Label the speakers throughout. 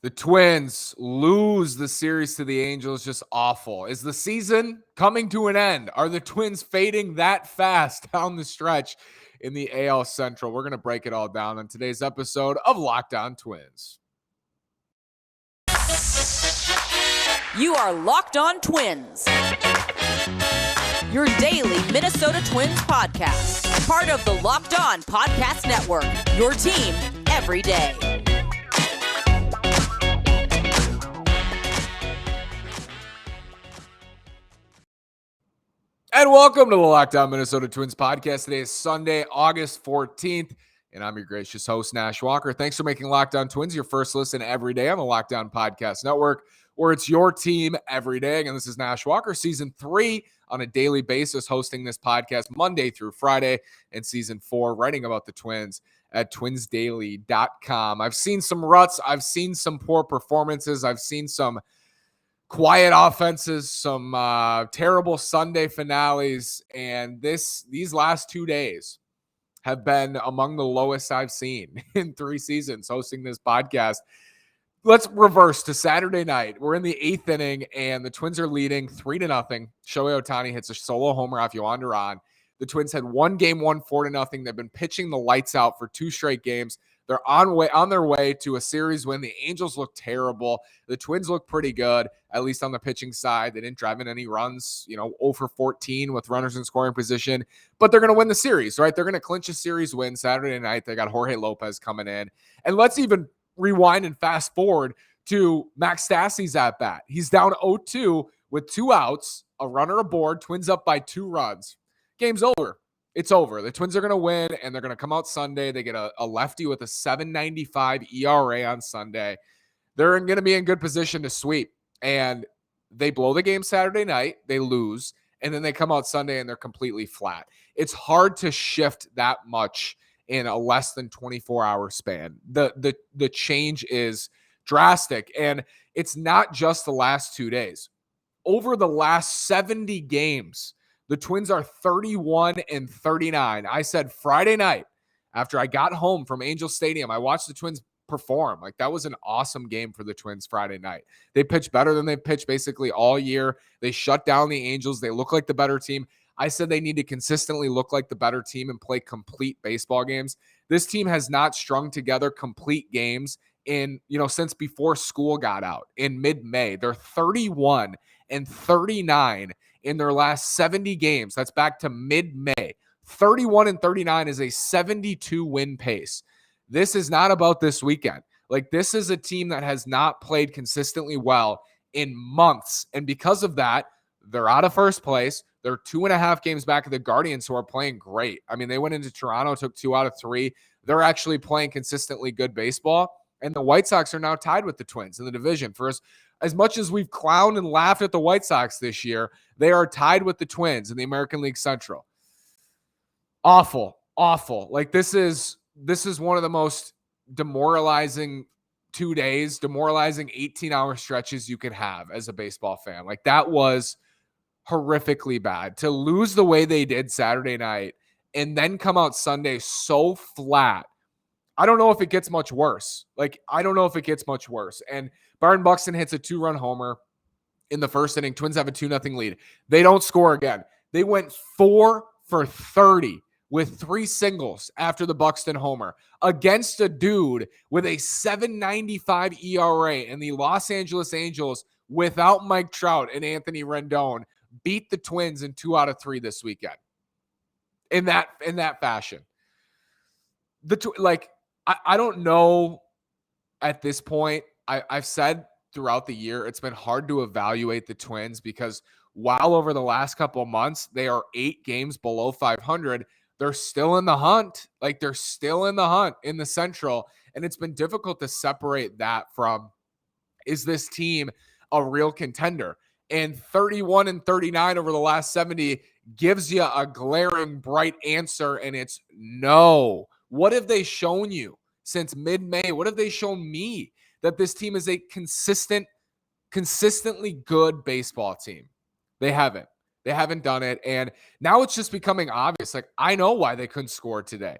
Speaker 1: The Twins lose the series to the Angels. Just awful. Is the season coming to an end? Are the Twins fading that fast down the stretch in the AL Central? We're going to break it all down on today's episode of Locked On Twins.
Speaker 2: You are Locked On Twins, your daily Minnesota Twins podcast. Part of the Locked On Podcast Network, your team every day.
Speaker 1: And welcome to the Locked On Minnesota Twins podcast. Today is Sunday, August 14th, and I'm your gracious host, Nash Walker. Thanks for making Locked On Twins your first listen every day on the Locked On Podcast Network, where it's your team every day. And this is Nash Walker, Season 3 on a daily basis, hosting this podcast Monday through Friday, and Season 4, writing about the Twins at twinsdaily.com. I've seen some ruts. I've seen some poor performances. I've seen some quiet offenses, some terrible Sunday finales, and these last 2 days have been among the lowest I've seen in 3 seasons hosting this podcast. Let's reverse to Saturday night. We're in the 8th inning, and the Twins are leading 3-0. Shohei Ohtani hits a solo homer off Yohan Duran. The Twins had one game, won 4-0. They've been pitching the lights out for 2 straight games. They're on their way to a series win. The Angels look terrible. The Twins look pretty good, at least on the pitching side. They didn't drive in any runs, 0 for 14 with runners in scoring position. But they're going to win the series, right? They're going to clinch a series win Saturday night. They got Jorge Lopez coming in. And let's even rewind and fast forward to Max Stassi's at bat. He's down 0-2 with 2 outs, a runner aboard, Twins up by 2 runs. Game's over. It's over. The Twins are going to win, and they're going to come out Sunday. They get a lefty with a 7.95 ERA on Sunday. They're going to be in good position to sweep, and they blow the game Saturday night. They lose, and then they come out Sunday, and they're completely flat. It's hard to shift that much in a less than 24-hour span. The change is drastic, and it's not just the last 2 days. Over the last 70 games, the Twins are 31-39. I said Friday night after I got home from Angel Stadium, I watched the Twins perform. Like, that was an awesome game for the Twins Friday night. They pitched better than they've pitched basically all year. They shut down the Angels. They look like the better team. I said they need to consistently look like the better team and play complete baseball games. This team has not strung together complete games since before school got out in mid-May. They're 31-39 in their last 70 games. That's back to mid-May. 31-39 is a 72-win pace. This is not about this weekend. Like, this is a team that has not played consistently well in months. And because of that, they're out of first place. They're 2.5 games back of the Guardians, who are playing great. I mean, they went into Toronto, took 2 out of 3. They're actually playing consistently good baseball. And the White Sox are now tied with the Twins in the division. For as much as we've clowned and laughed at the White Sox this year, they are tied with the Twins in the American League Central. Awful. Like, this is one of the most demoralizing 2 days, demoralizing 18-hour stretches you can have as a baseball fan. Like, that was horrifically bad. To lose the way they did Saturday night and then come out Sunday so flat, I don't know if it gets much worse. And Byron Buxton hits a 2-run homer in the first inning. Twins have a 2-0 lead. They don't score again. They went 4 for 30 with 3 singles after the Buxton homer against a dude with a 7.95 ERA. And the Los Angeles Angels, without Mike Trout and Anthony Rendon, beat the Twins in 2 out of 3 this weekend. In that fashion. I don't know at this point. I've said throughout the year, it's been hard to evaluate the Twins because while over the last couple of months, they are 8 games below 500, they're still in the hunt. Like, they're still in the hunt in the Central. And it's been difficult to separate that from, is this team a real contender? And 31-39 over the last 70 gives you a glaring, bright answer, and it's no. What have they shown you since mid-May? What have they shown me? That this team is a consistently good baseball team. They haven't. They haven't done it. And now it's just becoming obvious. Like, I know why they couldn't score today.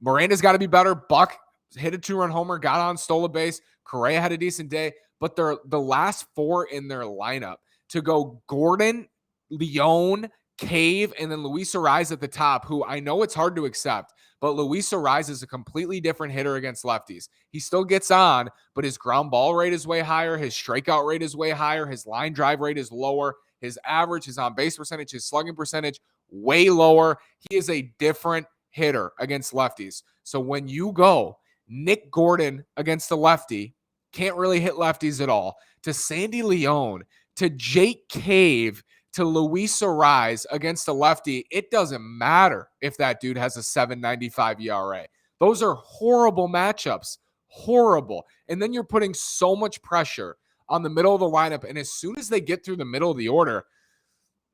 Speaker 1: Miranda's got to be better. Buck hit a 2-run homer, got on, stole a base. Correa had a decent day, but they're the last 4 in their lineup to go Gordon, Leone, Cave, and then Luis Arraez at the top, who I know it's hard to accept, but Luis Arraez is a completely different hitter against lefties. He still gets on, but his ground ball rate is way higher. His strikeout rate is way higher. His line drive rate is lower. His average, his on-base percentage, his slugging percentage, way lower. He is a different hitter against lefties. So when you go Nick Gordon against the lefty, can't really hit lefties at all, to Sandy Leone, to Jake Cave, to Luis Arraez against a lefty, it doesn't matter if that dude has a 7.95 ERA. Those are horrible matchups. Horrible. And then you're putting so much pressure on the middle of the lineup. And as soon as they get through the middle of the order,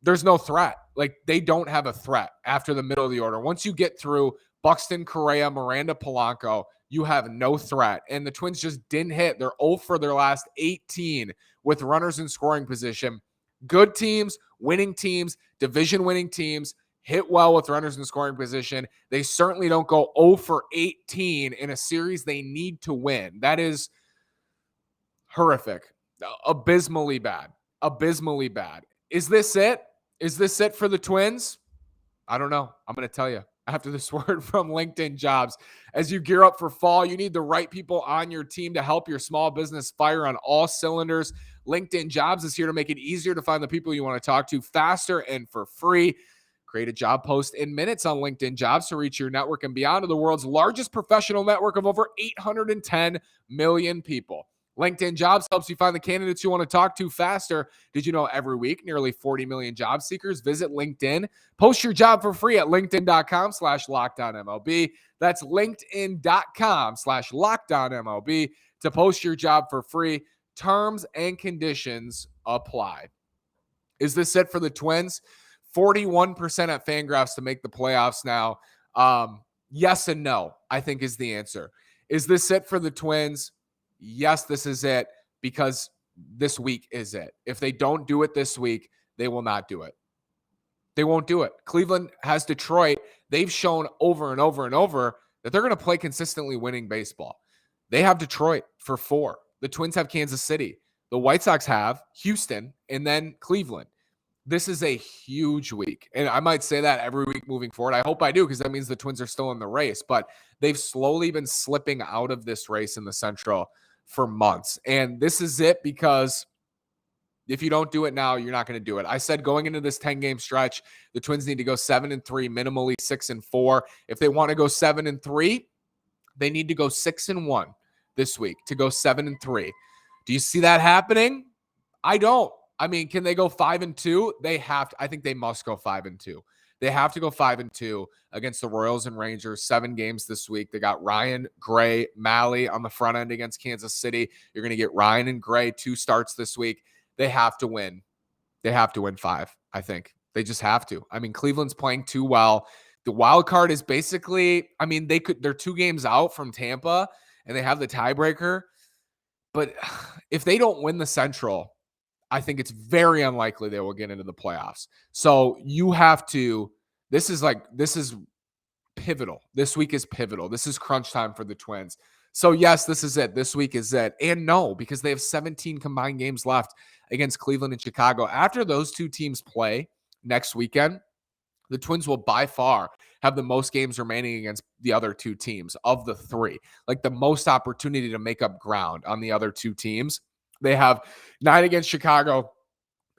Speaker 1: there's no threat. Like, they don't have a threat after the middle of the order. Once you get through Buxton, Correa, Miranda, Polanco, you have no threat. And the Twins just didn't hit. They're 0 for their last 18 with runners in scoring position. Good teams, winning teams, division winning teams hit well with runners in scoring position. They certainly don't go 0 for 18 in a series they need to win. That is horrific. Abysmally bad. Abysmally bad. Is this it? Is this it for the Twins? I don't know. I'm going to tell you after this word from LinkedIn Jobs. As you gear up for fall, you need the right people on your team to help your small business fire on all cylinders. LinkedIn Jobs is here to make it easier to find the people you want to talk to faster and for free. Create a job post in minutes on LinkedIn Jobs to reach your network and beyond to the world's largest professional network of over 810 million people. LinkedIn Jobs helps you find the candidates you want to talk to faster. Did you know every week, nearly 40 million job seekers visit LinkedIn? Post your job for free at linkedin.com/LockedOnMLB. That's linkedin.com/LockedOnMLB to post your job for free. Terms and conditions apply. Is this it for the Twins? 41% at Fangraphs to make the playoffs now. Yes and no, I think, is the answer. Is this it for the Twins? Yes, this is it, because this week is it. If they don't do it this week, they will not do it. They won't do it. Cleveland has Detroit. They've shown over and over and over that they're going to play consistently winning baseball. They have Detroit for 4. The Twins have Kansas City. The White Sox have Houston and then Cleveland. This is a huge week. And I might say that every week moving forward. I hope I do, because that means the Twins are still in the race. But they've slowly been slipping out of this race in the Central for months. And this is it, because if you don't do it now, you're not going to do it. I said going into this 10-game stretch, the Twins need to go 7-3, minimally 6-4. If they want to go 7-3, they need to go 6-1 this week to go 7-3. Do you see that happening? I don't. I mean, can they go 5-2? They have to. I think they must go 5-2. They have to go 5-2 against the Royals and Rangers. 7 games this week. They got Ryan, Gray, Malley on the front end against Kansas City. You're going to get Ryan and Gray 2 starts this week. They have to win. They have to win 5, I think. They just have to. I mean, Cleveland's playing too well. The wild card is basically, I mean, they're 2 games out from Tampa, and they have the tiebreaker. But if they don't win the Central, I think it's very unlikely they will get into the playoffs. So you have to, this is pivotal. This week is pivotal. This is crunch time for the Twins. So yes, this is it. This week is it. And no, because they have 17 combined games left against Cleveland and Chicago. After those 2 teams play next weekend, the Twins will by far have the most games remaining against the other 2 teams of the 3. Like, the most opportunity to make up ground on the other 2 teams. They have 9 against Chicago,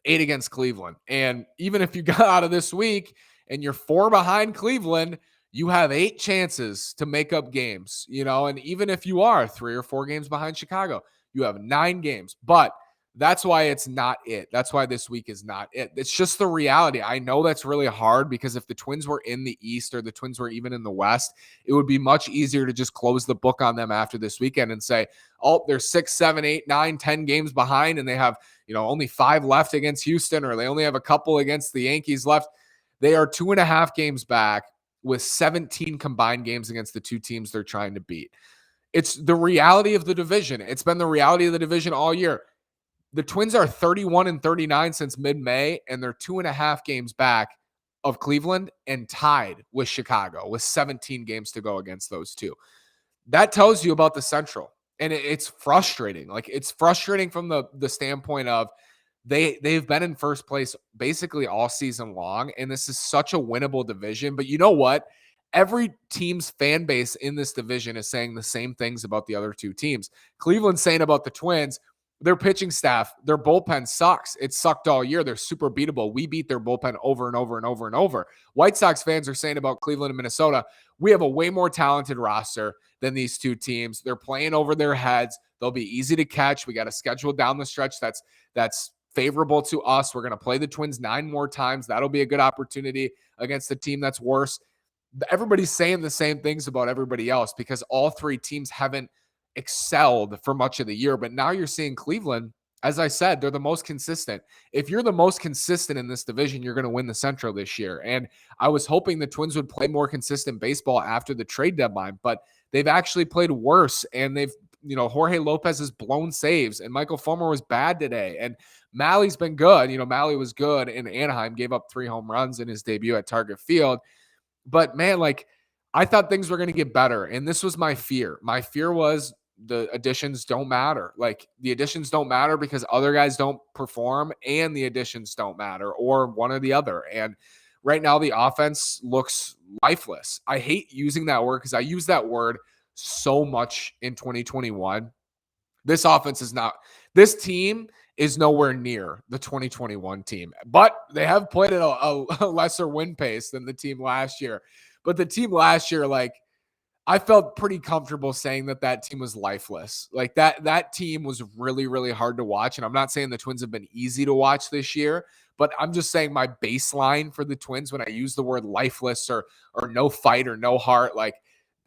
Speaker 1: 8 against Cleveland. And even if you got out of this week and you're 4 behind Cleveland, you have 8 chances to make up games, and even if you are 3 or 4 games behind Chicago, you have 9 games. But that's why it's not it. That's why this week is not it. It's just the reality. I know that's really hard, because if the Twins were in the East or the Twins were even in the West, it would be much easier to just close the book on them after this weekend and say, oh, they're 6, 7, 8, 9, 10 games behind, and they have, only 5 left against Houston, or they only have a couple against the Yankees left. They are 2.5 games back with 17 combined games against the 2 teams they're trying to beat. It's the reality of the division. It's been the reality of the division all year. The Twins are 31-39 since mid-May, and they're 2.5 games back of Cleveland and tied with Chicago with 17 games to go against those 2. that tells you about the Central. And it's frustrating. Like, it's frustrating from the standpoint of they've been in first place basically all season long, and this is such a winnable division. But you know what? Every team's fan base in this division is saying the same things about the other two teams. Cleveland's saying about the Twins, their pitching staff, their bullpen sucks. It sucked all year. They're super beatable. We beat their bullpen over and over and over and over. White Sox fans are saying about Cleveland and Minnesota, we have a way more talented roster than these two teams. They're playing over their heads. They'll be easy to catch. We got a schedule down the stretch that's favorable to us. We're going to play the Twins 9 more times. That'll be a good opportunity against a team that's worse. Everybody's saying the same things about everybody else because all three teams haven't excelled for much of the year. But now you're seeing Cleveland, as I said, they're the most consistent. If you're the most consistent in this division, you're going to win the Central this year. And I was hoping the Twins would play more consistent baseball after the trade deadline, but they've actually played worse. And Jorge Lopez has blown saves, and Michael Fulmer was bad today. And Mally's been good. Mally was good in Anaheim, gave up 3 home runs in his debut at Target Field. But man, I thought things were going to get better. And this was my fear. My fear was the additions don't matter. The additions don't matter because other guys don't perform, and the additions don't matter, or one or the other. And right now the offense looks lifeless. I hate using that word because I use that word so much in 2021. This offense is not, this team is nowhere near the 2021 team, but they have played at a lesser win pace than the team last year. But the team last year, I felt pretty comfortable saying that team was lifeless. That team was really, really hard to watch. And I'm not saying the Twins have been easy to watch this year, but I'm just saying my baseline for the Twins, when I use the word lifeless or no fight or no heart,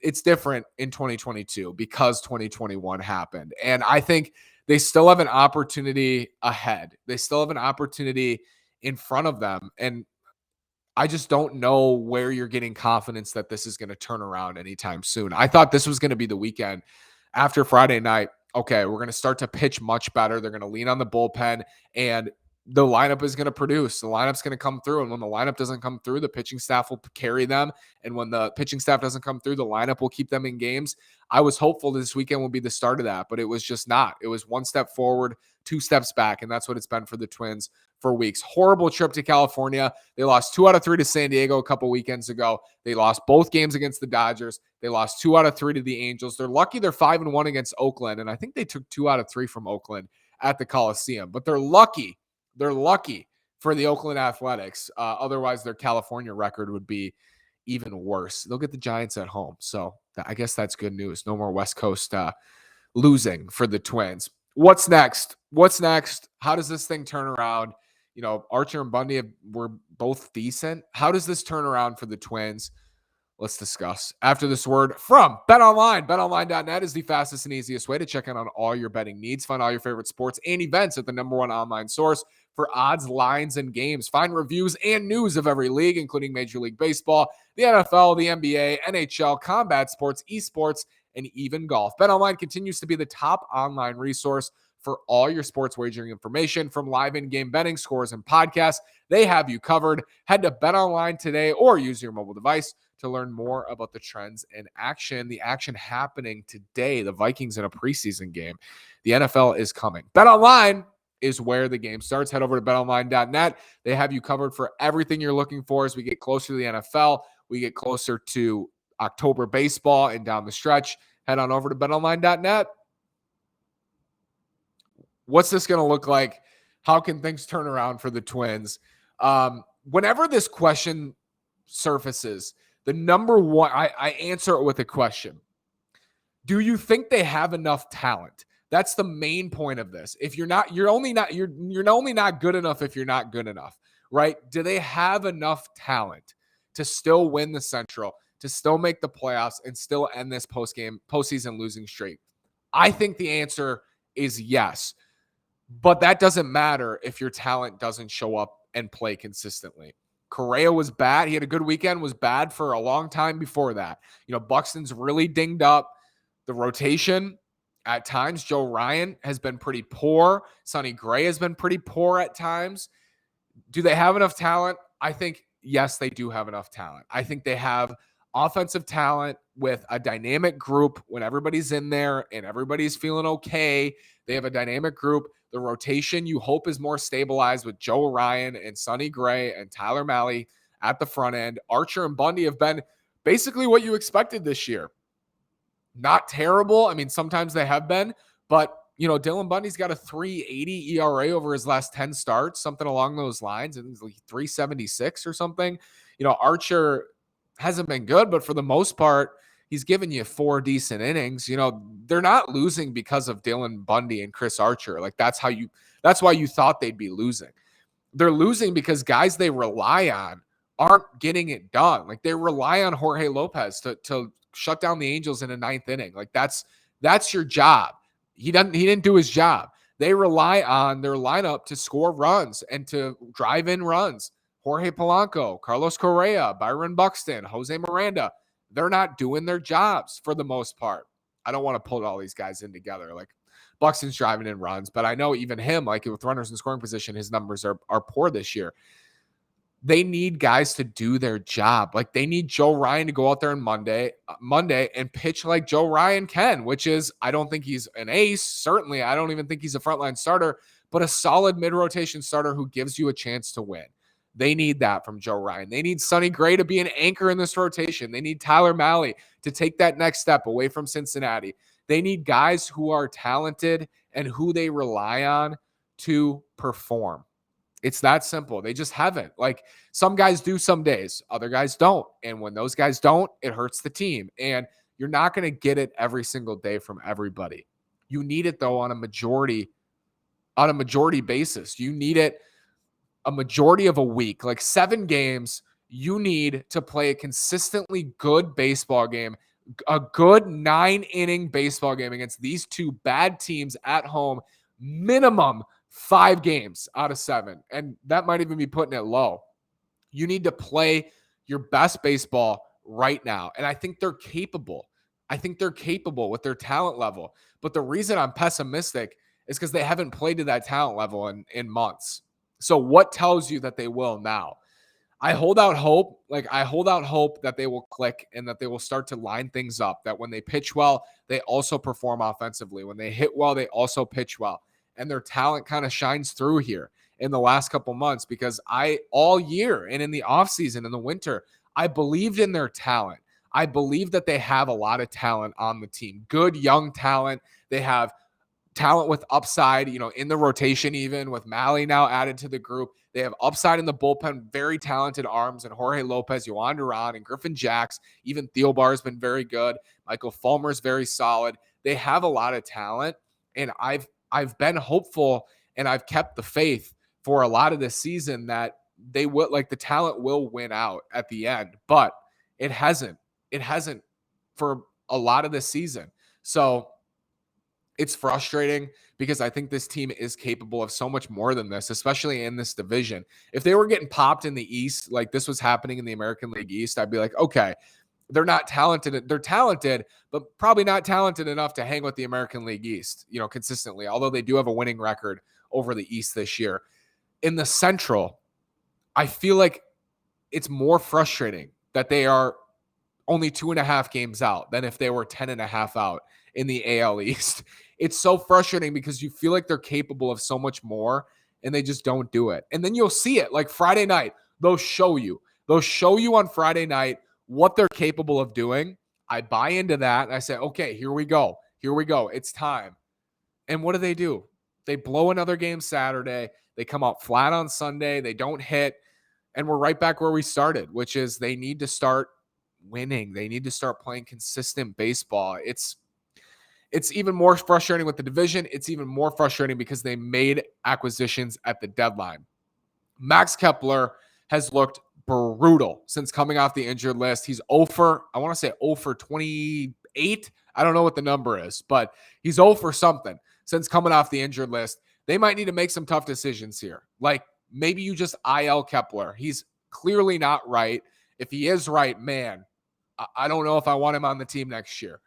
Speaker 1: it's different in 2022 because 2021 happened. And I think they still have an opportunity ahead. They still have an opportunity in front of them. And I just don't know where you're getting confidence that this is going to turn around anytime soon. I thought this was going to be the weekend after Friday night. Okay, we're going to start to pitch much better. They're going to lean on the bullpen, and the lineup is going to produce. The lineup's going to come through. And when the lineup doesn't come through, the pitching staff will carry them. And when the pitching staff doesn't come through, the lineup will keep them in games. I was hopeful this weekend will be the start of that, but it was just not. It was 1 step forward, 2 steps back. And that's what it's been for the Twins for weeks. Horrible trip to California. They lost 2 out of 3 to San Diego a couple weekends ago. They lost both games against the Dodgers. They lost 2 out of 3 to the Angels. They're lucky they're 5-1 against Oakland. And I think they took 2 out of 3 from Oakland at the Coliseum, but they're lucky. They're lucky for the Oakland Athletics. Otherwise, their California record would be even worse. They'll get the Giants at home. So I guess that's good news. No more West Coast losing for the Twins. What's next? How does this thing turn around? Archer and Bundy were both decent. How does this turn around for the Twins? Let's discuss after this word from BetOnline. BetOnline.net is the fastest and easiest way to check in on all your betting needs. Find all your favorite sports and events at the #1 online source for odds, lines, and games. Find reviews and news of every league, including Major League Baseball, the NFL, the NBA, NHL, combat sports, esports, and even golf. BetOnline continues to be the top online resource for all your sports wagering information, from live in-game betting, scores, and podcasts. They have you covered. Head to BetOnline today or use your mobile device to learn more about the trends in action. The action happening today, the Vikings in a preseason game. The NFL is coming. BetOnline is where the game starts. Head over to betonline.net. They have you covered for everything you're looking for as we get closer to the NFL. We get closer to October baseball and down the stretch. Head on over to betonline.net. What's this going to look like? How can things turn around for the Twins? Whenever this question surfaces, the number one, I answer it with a question. Do you think they have enough talent? That's the main point of this. If you're only not good enough if you're not good enough, right? Do they have enough talent to still win the Central, to still make the playoffs, and still end this postseason losing streak? I think the answer is yes. But that doesn't matter if your talent doesn't show up and play consistently. Correa was bad. He had a good weekend, was bad for a long time before that. Buxton's really dinged up. The rotation, at times, Joe Ryan has been pretty poor. Sonny Gray has been pretty poor at times. Do they have enough talent? I think, yes, they do have enough talent. I think they have offensive talent with a dynamic group when everybody's in there and everybody's feeling okay. They have a dynamic group. The rotation you hope is more stabilized with Joe Ryan and Sonny Gray and Tyler Mahle at the front end. Archer and Bundy have been basically what you expected this year. Not terrible. I mean, sometimes they have been, but Dylan Bundy's got a 3.80 ERA over his last 10 starts, something along those lines, and he's like 3.76 or something. Archer hasn't been good, but for the most part, he's given you 4 decent innings. They're not losing because of Dylan Bundy and Chris Archer. Like that's why you thought they'd be losing. They're losing because guys they rely on aren't getting it done. Like they rely on Jorge Lopez to shut down the Angels in a 9th inning. Like that's your job. He didn't do his job. They rely on their lineup to score runs and to drive in runs. Jorge Polanco, Carlos Correa, Byron Buxton, Jose Miranda, they're not doing their jobs for the most part. I don't want to put all these guys in together. Like Buxton's driving in runs, but I know even him, like with runners in scoring position, his numbers are poor this year. They need guys to do their job. Like they need Joe Ryan to go out there on Monday and pitch like Joe Ryan can, which is, I don't think he's an ace. Certainly, I don't even think he's a frontline starter, but a solid mid-rotation starter who gives you a chance to win. They need that from Joe Ryan. They need Sonny Gray to be an anchor in this rotation. They need Tyler Mahle to take that next step away from Cincinnati. They need guys who are talented and who they rely on to perform. It's that simple. They just haven't. Like some guys do some days, other guys don't. And when those guys don't, it hurts the team. And you're not going to get it every single day from everybody. You need it though on a majority basis. You need it a majority of a week, like 7 games. You need to play a consistently good baseball game, a good 9-inning baseball game against these 2 bad teams at home, minimum 5 games out of 7. And that might even be putting it low. You need to play your best baseball right now. And I think they're capable. I think they're capable with their talent level. But the reason I'm pessimistic is because they haven't played to that talent level in months. So what tells you that they will now? I hold out hope. I hold out hope that they will click and that they will start to line things up, that when they pitch well, they also perform offensively. When they hit well, they also pitch well. And their talent kind of shines through here in the last couple months, because all year and in the offseason, in the winter, I believed in their talent. I believe that they have a lot of talent on the team, good young talent. They have talent with upside, in the rotation, even with Mahle now added to the group. They have upside in the bullpen, very talented arms, and Jorge Lopez, Yohan Duran, and Griffin Jax. Even Thielbar has been very good. Michael Fulmer's very solid. They have a lot of talent, and I've been hopeful and I've kept the faith for a lot of this season that they will, the talent will win out at the end, but it hasn't for a lot of this season. So it's frustrating because I think this team is capable of so much more than this, especially in this division. If they were getting popped in the East, like this was happening in the American League East, I'd be like, okay, they're not talented. They're talented, but probably not talented enough to hang with the American League East, consistently, although they do have a winning record over the East this year. In the Central, I feel like it's more frustrating that they are only 2.5 games out than if they were 10.5 out in the AL East. It's so frustrating because you feel like they're capable of so much more and they just don't do it. And then you'll see it like Friday night. They'll show you on Friday night what they're capable of doing. I buy into that and I say, okay, here we go. It's time. And what do? They blow another game Saturday. They come out flat on Sunday. They don't hit. And we're right back where we started, which is they need to start winning. They need to start playing consistent baseball. It's even more frustrating with the division. It's even more frustrating because they made acquisitions at the deadline. Max Kepler has looked brutal since coming off the injured list. He's 0 for 28. I don't know what the number is, but he's 0 for something since coming off the injured list. They might need to make some tough decisions here. Like maybe you just IL Kepler. He's clearly not right. If he is right, man, I don't know if I want him on the team next year.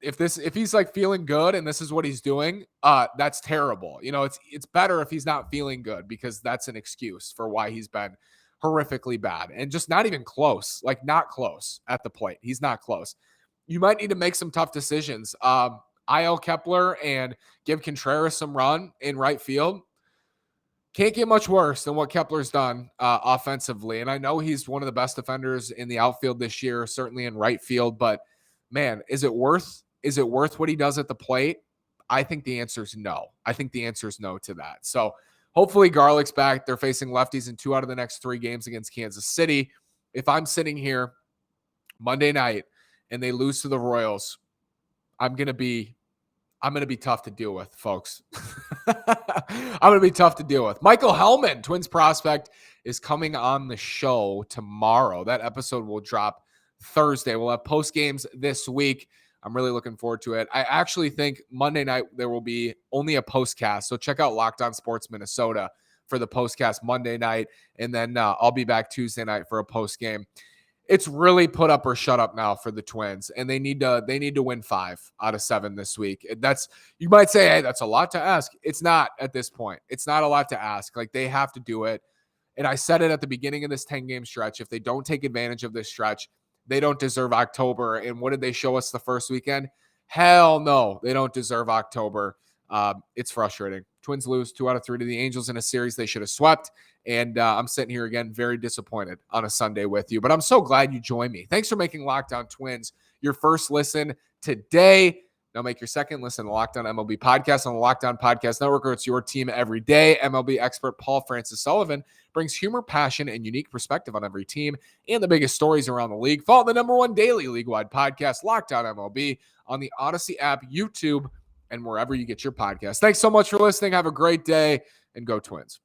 Speaker 1: If he's like feeling good and this is what he's doing, that's terrible. It's better if he's not feeling good because that's an excuse for why he's been horrifically bad and just not even close, like not close at the plate. He's not close. You might need to make some tough decisions. IL Kepler and give Contreras some run in right field. Can't get much worse than what Kepler's done offensively. And I know he's one of the best defenders in the outfield this year, certainly in right field. But man, is it worth what he does at the plate? I think the answer is no. I think the answer is no to that. So hopefully Garlick's back. They're facing lefties in 2 out of the next 3 games against Kansas City. If I'm sitting here Monday night and they lose to the Royals, I'm going to be tough to deal with, folks. I'm going to be tough to deal with. Michael Hellman, Twins prospect, is coming on the show tomorrow. That episode will drop Thursday. We'll have post games this week. I'm really looking forward to it. I actually think Monday night there will be only a postcast. So check out Locked On Sports Minnesota for the postcast Monday night. And then I'll be back Tuesday night for a post game. It's really put up or shut up now for the Twins, and they need to win 5 out of 7 this week. You might say, hey, that's a lot to ask. It's not at this point. It's not a lot to ask. Like, they have to do it. And I said it at the beginning of this 10-game stretch. If they don't take advantage of this stretch, they don't deserve October. And what did they show us the first weekend? Hell no, they don't deserve October. It's frustrating. Twins lose 2 out of 3 to the Angels in a series they should have swept. And I'm sitting here again, very disappointed on a Sunday with you. But I'm so glad you joined me. Thanks for making Locked On Twins your first listen today. Now make your second listen to Locked On MLB Podcast on the Locked On Podcast Network, where it's your team every day. MLB expert Paul Francis Sullivan brings humor, passion, and unique perspective on every team and the biggest stories around the league. Follow the #1 daily league-wide podcast, Locked On MLB, on the Odyssey app, YouTube, and wherever you get your podcasts. Thanks so much for listening. Have a great day, and go Twins.